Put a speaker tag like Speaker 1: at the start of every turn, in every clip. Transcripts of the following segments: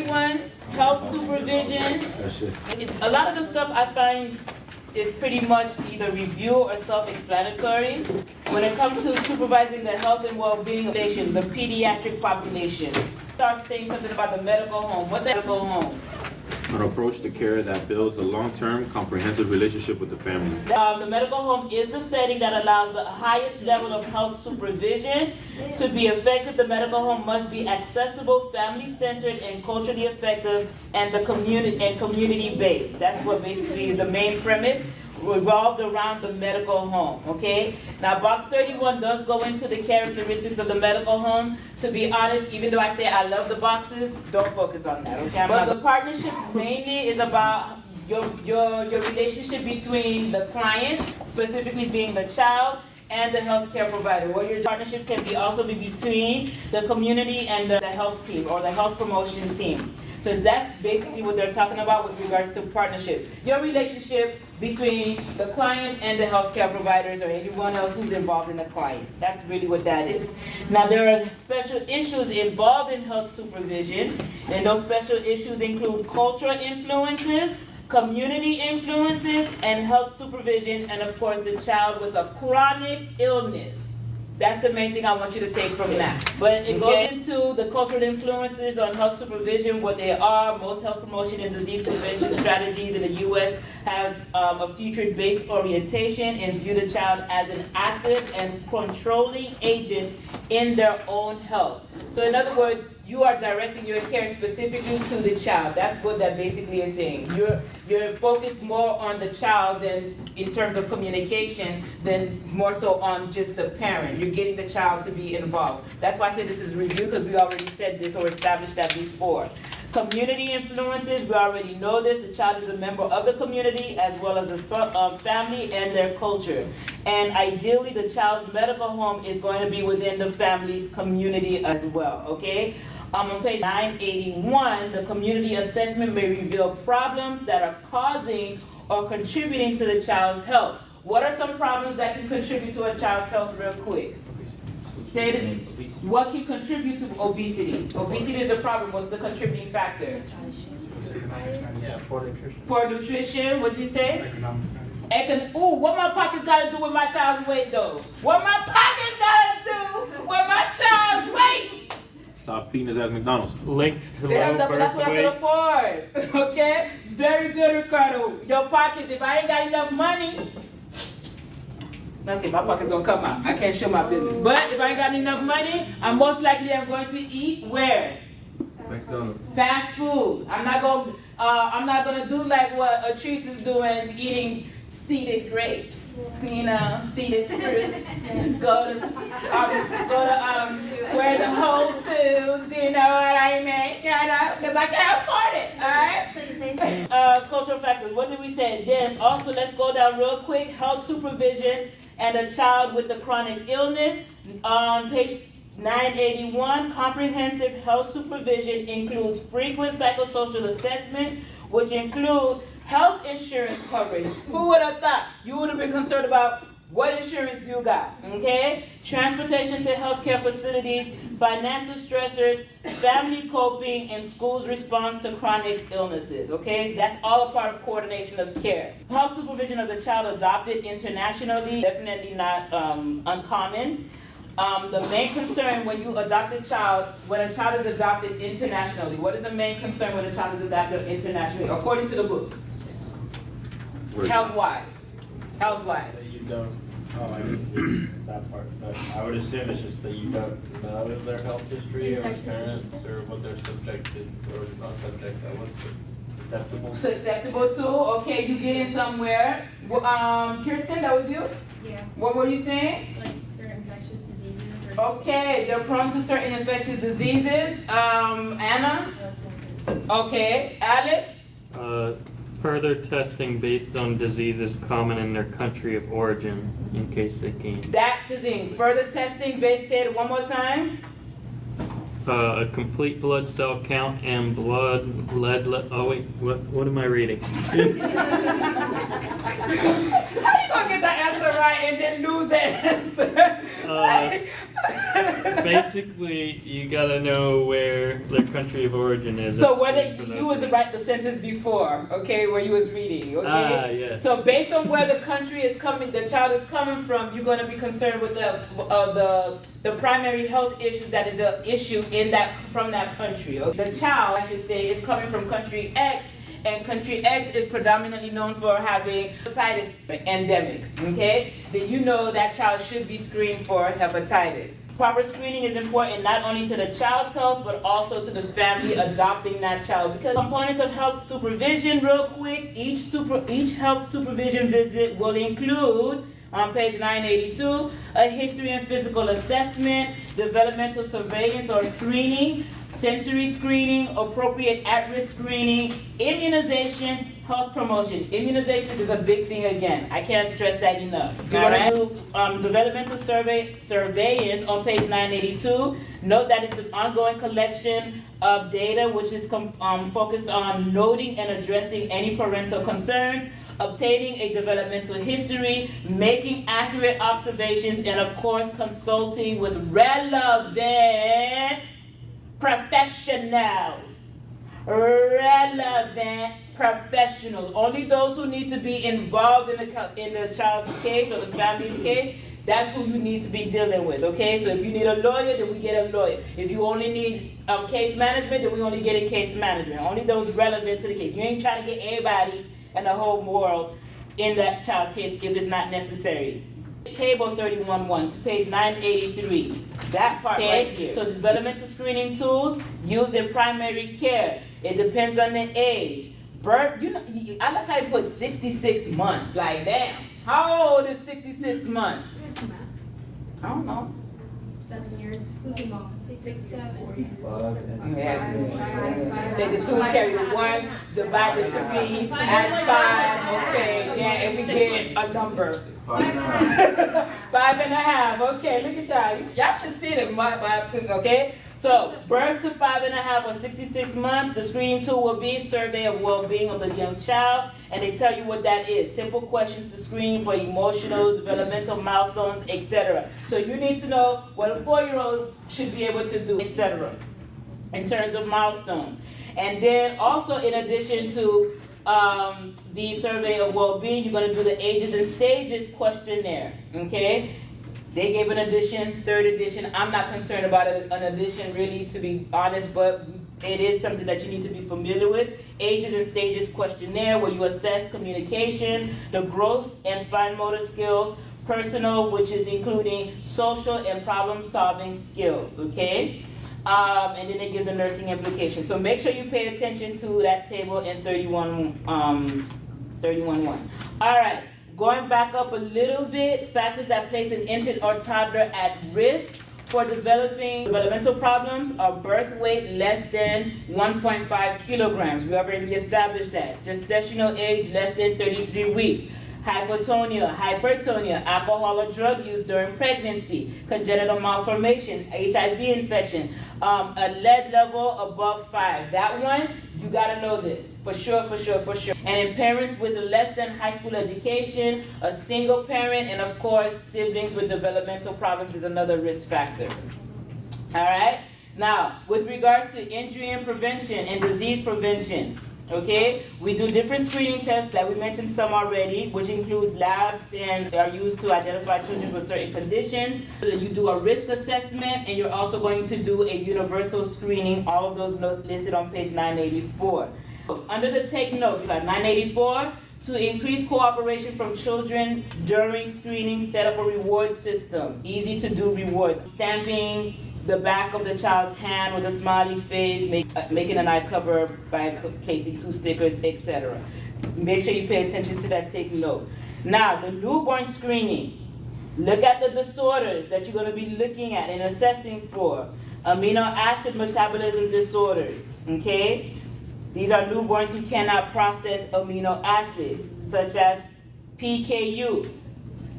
Speaker 1: 31, health supervision. A lot of the stuff I find is pretty much either review or self-explanatory. When it comes to supervising the health and well-being of the patient, the pediatric population. Start saying something about the medical home. What's the medical home?
Speaker 2: An approach to care that builds a long-term, comprehensive relationship with the family.
Speaker 1: The medical home is the setting that allows the highest level of health supervision. To be effective, the medical home must be accessible, family-centered, and culturally effective, and community-based. That's what basically is the main premise, revolved around the medical home, okay? Now, box 31 does go into the characteristics of the medical home. To be honest, even though I say I love the boxes, don't focus on that, okay? But the partnership mainly is about your relationship between the client, specifically being the child, and the healthcare provider. Where your partnerships can also be between the community and the health team or the health promotion team. So that's basically what they're talking about with regards to partnership. Your relationship between the client and the healthcare providers or anyone else who's involved in the client. That's really what that is. Now, there are special issues involved in health supervision, and those special issues include cultural influences, community influences, and health supervision, and of course the child with a chronic illness. That's the main thing I want you to take from that. But it goes into the cultural influences on health supervision, what they are. Most health promotion and disease prevention strategies in the U.S. have a future-based orientation and view the child as an active and controlling agent in their own health. So in other words, you are directing your care specifically to the child. That's what that basically is saying. You're focused more on the child than in terms of communication than more so on just the parent. You're getting the child to be involved. That's why I say this is review, because we already said this or established that before. Community influences, we already know this. The child is a member of the community as well as a family and their culture. And ideally, the child's medical home is going to be within the family's community as well, okay? On page 981, the community assessment may reveal problems that are causing or contributing to the child's health. What are some problems that can contribute to a child's health real quick? What can contribute to obesity? Obesity is a problem. What's the contributing factor? Poor nutrition. What did you say? Economic. Ooh, what my pockets got to do with my child's weight, though? What my pockets got to do with my child's weight?
Speaker 2: Stop peanuts at McDonald's.
Speaker 3: Linked to low
Speaker 1: That's what I can afford. Okay? Very good, Ricardo. Your pockets, if I ain't got enough money, okay, my pocket's gonna come out. I can't show my business. But if I ain't got enough money, I'm most likely going to eat where?
Speaker 4: McDonald's.
Speaker 1: Fast food. I'm not gonna do like what Atrice is doing, eating seeded grapes, seeded fruits. Go to where the Whole Foods, you know what I mean? Because I can't afford it, all right? Cultural factors, what did we say? Then also, let's go down real quick. Health supervision and a child with a chronic illness. On page 981, comprehensive health supervision includes frequent psychosocial assessment, which include health insurance coverage. Who would have thought? You would have been concerned about what insurance you got, okay? Transportation to healthcare facilities, financial stressors, family coping, and schools' response to chronic illnesses, okay? That's all a part of coordination of care. Health supervision of the child adopted internationally, definitely not uncommon. The main concern when you adopt a child, when a child is adopted internationally, what is the main concern when a child is adopted internationally, according to the book? Health-wise. Health-wise.
Speaker 3: That you don't, I didn't that part, but I would assume it's just that you don't know their health history or parents or what they're subjected, or not subject, but what's susceptible.
Speaker 1: Susceptible to, okay, you get in somewhere. Kirsten, that was you?
Speaker 5: Yeah.
Speaker 1: What were you saying?
Speaker 5: Like they're infectious diseases.
Speaker 1: Okay, they're prone to certain infectious diseases. Anna? Okay, Alex?
Speaker 3: Further testing based on diseases common in their country of origin, in case they came.
Speaker 1: That's the thing. Further testing based, say it one more time.
Speaker 3: A complete blood cell count and oh wait, what am I reading?
Speaker 1: How you gonna get the answer right and then lose that answer?
Speaker 4: Basically, you gotta know where their country of origin is.
Speaker 1: So
Speaker 4: at
Speaker 1: whether
Speaker 4: school for
Speaker 1: you
Speaker 4: those
Speaker 1: was
Speaker 4: things.
Speaker 1: write the sentence before, okay, where you was reading, okay?
Speaker 4: Ah, yes.
Speaker 1: So based on where the country is coming, the child is coming from, you're going to be concerned with the primary health issues that is an issue in that from that country. Okay? The child, I should say, is coming from country X, and country X is predominantly known for having hepatitis endemic. Okay, then you know that child should be screened for hepatitis. Proper screening is important not only to the child's health, but also to the family adopting that child. Because components of health supervision, real quick, each health supervision visit will include, on page 982, a history and physical assessment, developmental surveillance or screening, sensory screening, appropriate at-risk screening, immunizations, health promotion. Immunizations is a big thing again. I can't stress that enough. You're going to do developmental surveillance on page 982. Note that it's an ongoing collection of data which is focused on noting and addressing any parental concerns, obtaining a developmental history, making accurate observations, and of course consulting with relevant professionals. Relevant professionals. Only those who need to be involved in the child's case or the family's case, that's who you need to be dealing with, okay? So if you need a lawyer, then we get a lawyer. If you only need case management, then we only get in case management. Only those relevant to the case. You ain't trying to get everybody in the whole world in that child's case if it's not necessary. Table 31.1 to page 983. That part right here. So developmental screening tools used in primary care. It depends on the age. Birth, you know, I like how you put 66 months. Like, damn. How old is 66 months? I don't know.
Speaker 5: 7 years. 6, 7.
Speaker 1: Yeah. Take the 2, carry the 1, divide the 3, add 5. Okay, yeah, and we get a number. 5.5. Okay, look at y'all. Y'all should see the 5 2. Okay. So, birth to 5.5 or 66 months, the screening tool will be survey of well-being of the young child, and they tell you what that is. Simple questions to screen for emotional, developmental milestones, etc. So you need to know what a 4-year-old should be able to do, etc. in terms of milestones. And then also in addition to the survey of well-being, you're going to do the ages and stages questionnaire, okay? They gave an edition, 3rd edition. I'm not concerned about an edition, really, to be honest, but it is something that you need to be familiar with. Ages and stages questionnaire, where you assess communication, the gross and fine motor skills, personal, which is including social and problem-solving skills, okay? And then they give the nursing implications. So make sure you pay attention to that table in 31.1. All right. Going back up a little bit, factors that place an infant or toddler at risk for developing developmental problems are birth weight less than 1.5 kilograms. We already established that. Gestational age less than 33 weeks. Hypotonia, hypertonia, alcohol or drug use during pregnancy, congenital malformation, HIV infection, a lead level above 5. That one, you gotta know this, for sure, for sure, for sure. And in parents with less than high school education, a single parent, and of course, siblings with developmental problems is another risk factor. All right? Now, with regards to injury and prevention and disease prevention, okay, we do different screening tests, like we mentioned some already, which includes labs and are used to identify children with certain conditions. You do a risk assessment, and you're also going to do a universal screening, all of those listed on page 984. Under the take note, we got 984, to increase cooperation from children during screening, set up a reward system, easy to do rewards, stamping the back of the child's hand with a smiley face, making an eye cover by placing 2 stickers, etc. Make sure you pay attention to that, take note. Now, the newborn screening. Look at the disorders that you're going to be looking at and assessing for. Amino acid metabolism disorders, okay? These are newborns who cannot process amino acids, such as PKU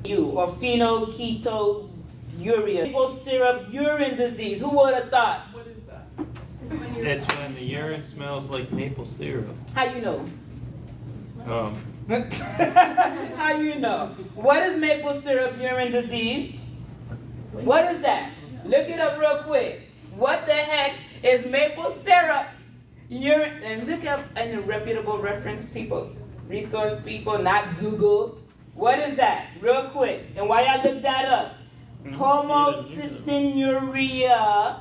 Speaker 1: or phenylketonuria. Maple syrup urine disease. Who would have thought? What is that?
Speaker 4: It's when the urine smells like maple syrup.
Speaker 1: How you know?
Speaker 4: Oh.
Speaker 1: How you know? What is maple syrup urine disease? What is that? Look it up real quick. What the heck is maple syrup? And look up in the reputable reference people, resource people, not Google. What is that? Real quick. And while y'all look that up, homocystinuria,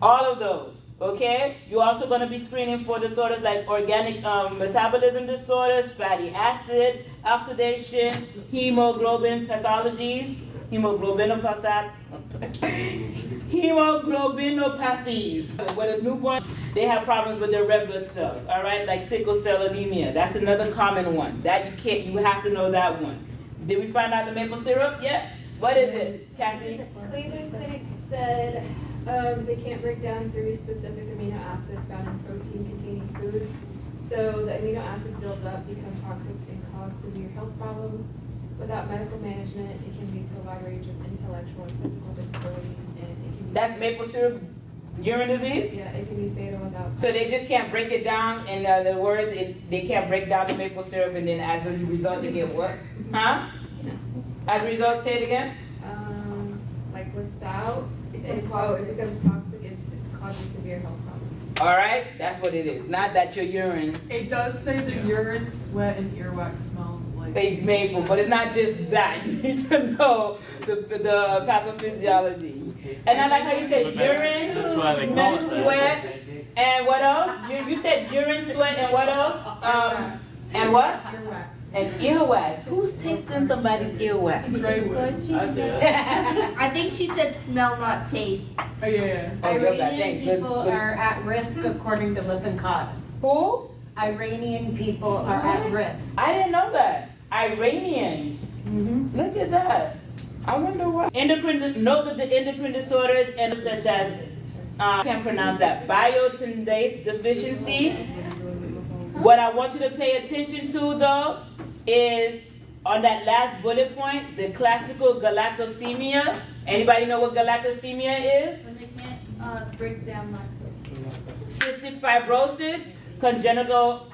Speaker 1: all of those, okay? You're also going to be screening for disorders like organic metabolism disorders, fatty acid, oxidation, hemoglobin pathologies, hemoglobinopathies. With a newborn, they have problems with their red blood cells, all right? Like sickle cell anemia. That's another common one. That you have to know that one. Did we find out the maple syrup yet? What is it, Cassie?
Speaker 5: Cleveland Clinic said they can't break down 3 specific amino acids found in protein-containing foods. So the amino acids build up, become toxic, and cause severe health problems. Without medical management, it can lead to a wide range of intellectual and physical disabilities, and it can be
Speaker 1: That's maple syrup urine disease?
Speaker 5: yeah, it can be fatal without.
Speaker 1: So they just can't break it down, in other words, they can't break down the maple syrup, and then as a result they get what? Huh? As a result, say it again?
Speaker 5: Like without, it becomes toxic and causes severe health problems.
Speaker 1: All right, that's what it is. Not that your urine
Speaker 6: It does say that urine, sweat, and earwax smells like.
Speaker 1: they maple, but it's not just that. You need to know the pathophysiology. And I like how you said urine,
Speaker 4: That's why they call it that.
Speaker 1: sweat, and what else? You said urine, sweat, and what else? And what?
Speaker 6: Earwax.
Speaker 1: And earwax. Who's tasting somebody's earwax?
Speaker 6: Dre would.
Speaker 7: I think she said smell, not taste.
Speaker 6: Oh, yeah.
Speaker 1: Oh, good,
Speaker 8: Iranian
Speaker 1: thank- good,
Speaker 8: people
Speaker 1: good.
Speaker 8: are at risk according to Lippincott.
Speaker 1: Who?
Speaker 8: Iranian people are at risk.
Speaker 1: I didn't know that. Iranians. Look at that. I wonder why. Note that the endocrine disorders and such as I can't pronounce that, biotinidase deficiency. What I want you to pay attention to though is on that last bullet point, the classical galactosemia. Anybody know what galactosemia is?
Speaker 5: When they can't break down lactose.
Speaker 1: Cystic fibrosis, critical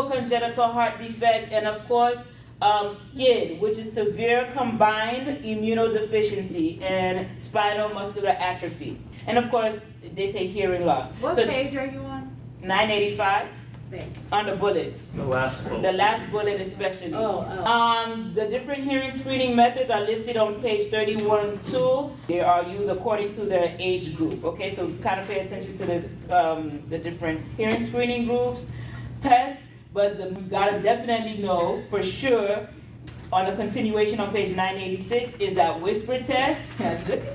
Speaker 1: congenital heart defect, and of course, SCID, which is severe combined immunodeficiency and spinal muscular atrophy. And of course, they say hearing loss.
Speaker 5: What
Speaker 1: So
Speaker 5: page are you on?
Speaker 1: 985
Speaker 5: Thanks.
Speaker 1: on the bullets.
Speaker 4: The last
Speaker 1: The
Speaker 4: bullet.
Speaker 1: last bullet especially.
Speaker 5: Oh.
Speaker 1: The different hearing screening methods are listed on page 31-2. They are used according to their age group. Okay, so kind of pay attention to this, the different hearing screening groups, tests, but you gotta definitely know for sure on the continuation on page 986 is that whisper test.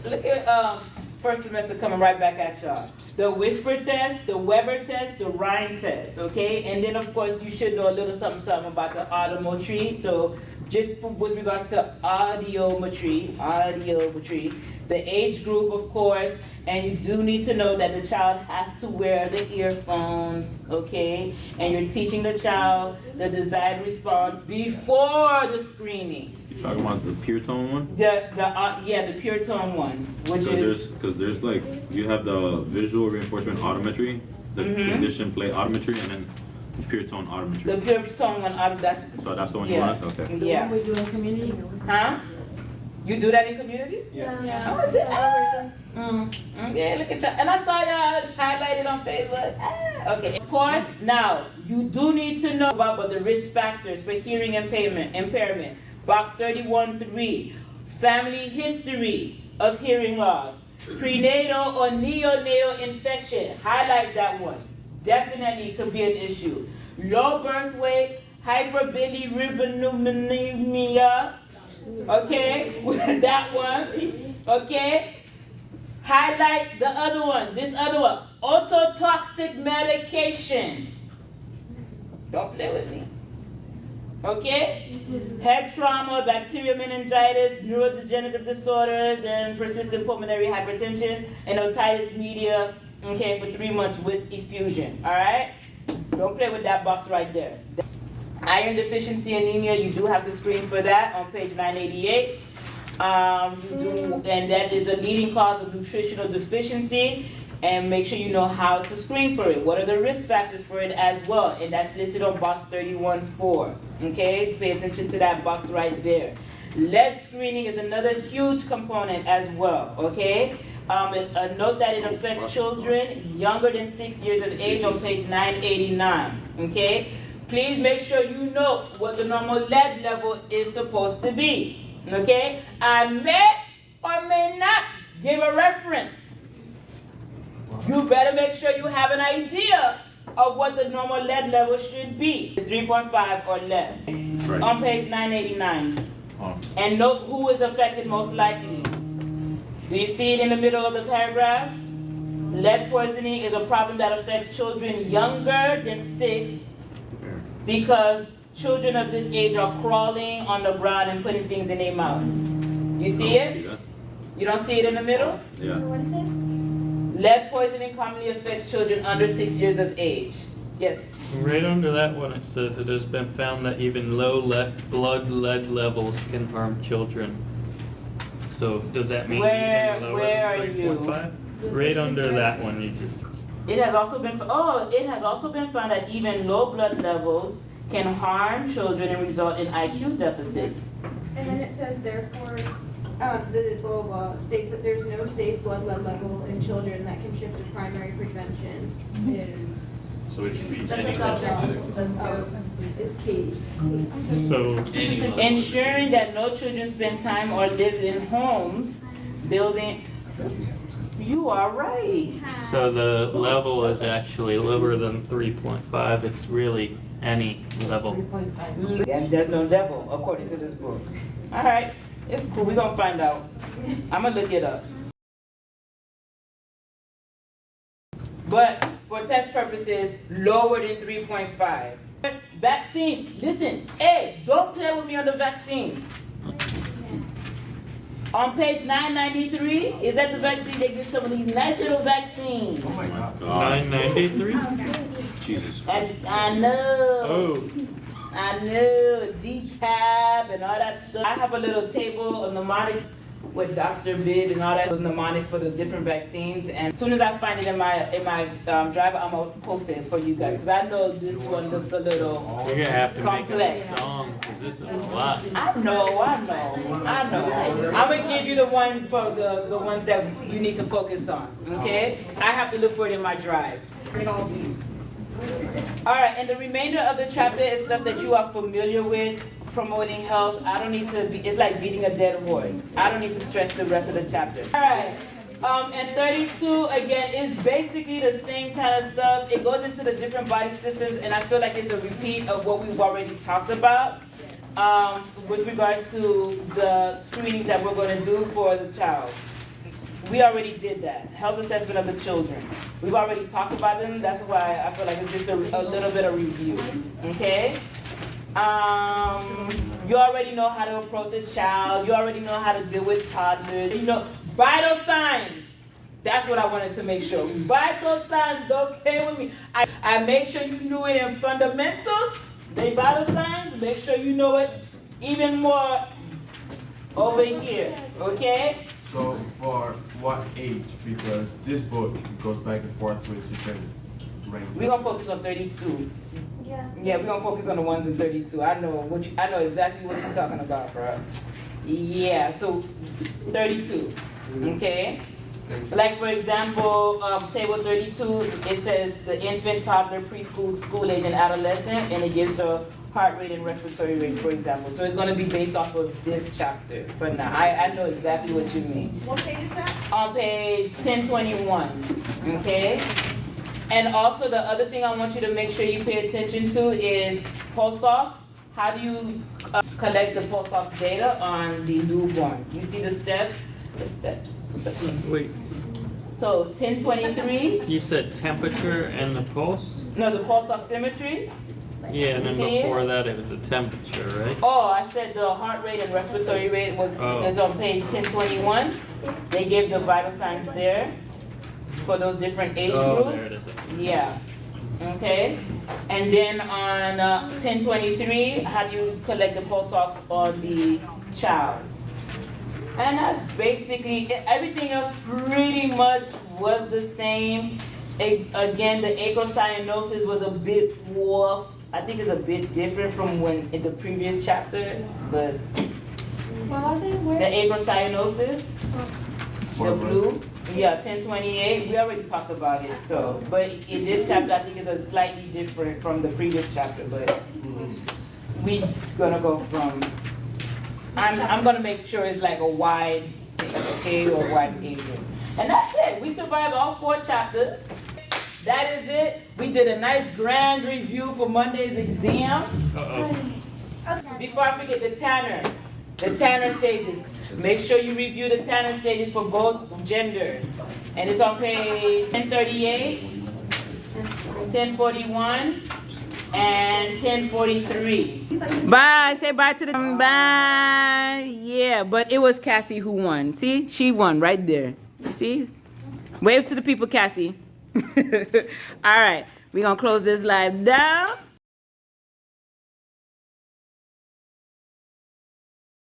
Speaker 1: Look at first semester coming right back at y'all. The whisper test, the Weber test, the Rhine test, okay? And then of course you should know a little something about the audiometry. So just with regards to audiometry, the age group of course, and you do need to know that the child has to wear the earphones, okay? And you're teaching the child the desired response before the screening.
Speaker 2: You talking about the pure tone one?
Speaker 1: The pure tone one, which is
Speaker 2: Because there's like, you have the visual reinforcement audiometry, the condition play audiometry, and then the pure tone audiometry.
Speaker 1: the pure tone one. That's
Speaker 2: So that's the one you
Speaker 1: yeah,
Speaker 2: want us? Okay.
Speaker 1: yeah.
Speaker 8: We do in community.
Speaker 1: Huh? You do that in community?
Speaker 5: Yeah.
Speaker 1: Oh, is it? Yeah, look at y'all. And I saw y'all highlighted on Facebook. Okay. Of course, now, you do need to know about the risk factors for hearing impairment. Box 31-3, family history of hearing loss, prenatal or neonatal infection. Highlight that one. Definitely could be an issue. Low birth weight, hyperbilirubinemia. Okay, that one. Okay. Highlight the other one. This other one. Ototoxic medications. Don't play with me. Okay? Head trauma, bacterial meningitis, neurodegenerative disorders, and persistent pulmonary hypertension, and otitis media, okay, for 3 months with effusion. Alright? Don't play with that box right there. Iron deficiency anemia, you do have to screen for that on page 988. And that is a leading cause of nutritional deficiency. And make sure you know how to screen for it. What are the risk factors for it as well? And that's listed on box 31-4. Okay? Pay attention to that box right there. Lead screening is another huge component as well, okay? Note that it affects children younger than 6 years of age on page 989, okay? Please make sure you know what the normal lead level is supposed to be, okay? I may or may not give a reference. You better make sure you have an idea of what the normal lead level should be, 3.5 or less,
Speaker 2: Right.
Speaker 1: on page 989. And note who is affected most likely. Do you see it in the middle of the paragraph? Lead poisoning is a problem that affects children younger than 6 because children of this age are crawling on the ground and putting things in their mouth. You see it?
Speaker 2: that?
Speaker 1: You don't see it in the middle?
Speaker 2: Yeah.
Speaker 5: What is this?
Speaker 1: Lead poisoning commonly affects children under 6 years of age. Yes.
Speaker 4: Right under that one, it says it has been found that even low blood lead levels can harm children. So does that mean
Speaker 1: Where-
Speaker 4: even lower
Speaker 1: where are
Speaker 4: than
Speaker 1: you?
Speaker 4: 3.5? Right under that one, you just.
Speaker 1: It has also been found that even low blood levels can harm children and result in IQ deficits.
Speaker 5: And then it says therefore, the blah, blah, blah states that there's no safe blood lead level in children that can shift to primary prevention is.
Speaker 3: So it should be
Speaker 5: That's
Speaker 3: any
Speaker 5: what
Speaker 3: level
Speaker 5: that
Speaker 3: six.
Speaker 5: says, is key.
Speaker 4: So
Speaker 3: Any level.
Speaker 1: Ensuring that no children spend time or live in homes building. You are right.
Speaker 4: So the level is actually lower than 3.5. It's really any level.
Speaker 8: 3.5.
Speaker 1: And there's no level according to this book. All right, it's cool. We're gonna find out. I'm gonna look it up. But for test purposes, lower than 3.5. Vaccine. Listen, hey, don't play with me on the vaccines. On page 993, is that the vaccine? They give some of these nice little vaccines.
Speaker 2: Oh my God.
Speaker 4: 993?
Speaker 2: Jesus Christ.
Speaker 1: And I know.
Speaker 4: Oh,
Speaker 1: I know, D-Tab and all that stuff. I have a little table of mnemonics with Dr. Bid and all that, those mnemonics for the different vaccines. And as soon as I find it in my driver, I'm gonna post it for you guys, because I know this one looks a little
Speaker 4: you're gonna have to make
Speaker 1: complex.
Speaker 4: a song because this is a lot.
Speaker 1: I know. I'm gonna give you the one for the ones that you need to focus on, okay? I have to look for it in my drive. All right, and the remainder of the chapter is stuff that you are familiar with, promoting health. I don't need to be, it's like beating a dead horse. I don't need to stress the rest of the chapter. All right, and 32, again, is basically the same kind of stuff. It goes into the different body systems, and I feel like it's a repeat of what we've already talked about with regards to the screenings that we're gonna do for the child. We already did that, health assessment of the children. We've already talked about them, that's why I feel like it's just a little bit of review, okay? You already know how to approach a child, you already know how to deal with toddlers, you know, vital signs. That's what I wanted to make sure. Vital signs, don't play with me. I make sure you knew it in fundamentals, the vital signs, make sure you know it even more over here, okay?
Speaker 9: So for what age? Because this book goes back and forth with different ranges.
Speaker 1: We're gonna focus on 32.
Speaker 5: Yeah.
Speaker 1: Yeah, we're gonna focus on the ones in 32. I know exactly what you're talking about, bro. Yeah, so 32, okay? Like for example, table 32, it says the infant, toddler, preschool, school age, and adolescent, and it gives the heart rate and respiratory rate, for example. So it's gonna be based off of this chapter for now. I know exactly what you mean.
Speaker 5: What page is that?
Speaker 1: On page 1021, okay? And also the other thing I want you to make sure you pay attention to is pulse ox. How do you collect the pulse ox data on the newborn? You see the steps? The steps.
Speaker 4: Wait,
Speaker 1: So 1023,
Speaker 4: you said temperature and the pulse?
Speaker 1: no, the pulse oximetry.
Speaker 4: Yeah, and then
Speaker 1: See it?
Speaker 4: before that it was a temperature, right?
Speaker 1: Oh, I said the heart rate and respiratory rate is on page 1021. They gave the vital signs there for those different age
Speaker 4: Oh,
Speaker 1: groups.
Speaker 4: there it is.
Speaker 1: Yeah, okay. And then on 1023, how do you collect the pulse ox on the child? And that's basically it. Everything else pretty much was the same. Again, the acrocyanosis was a bit off. I think it's a bit different from when in the previous chapter, but
Speaker 5: What was it?
Speaker 1: The
Speaker 5: Where?
Speaker 1: acrocyanosis, the
Speaker 9: What,
Speaker 1: blue, yeah, 1028, we already talked about it, so, but in this chapter, I think it's a slightly different from the previous chapter, but we gonna go from, I'm gonna make sure it's like a wide thing, okay, or wide age group. And that's it, we survived all 4 chapters. That is it. We did a nice grand review for Monday's exam. Before I forget, the Tanner stages. Make sure you review the Tanner stages for both genders. And it's on page 1038, 1041, and 1043. Bye, say bye to the, bye. Yeah, but it was Cassie who won. See, she won right there. You see? Wave to the people, Cassie. All right, we're gonna close this live down.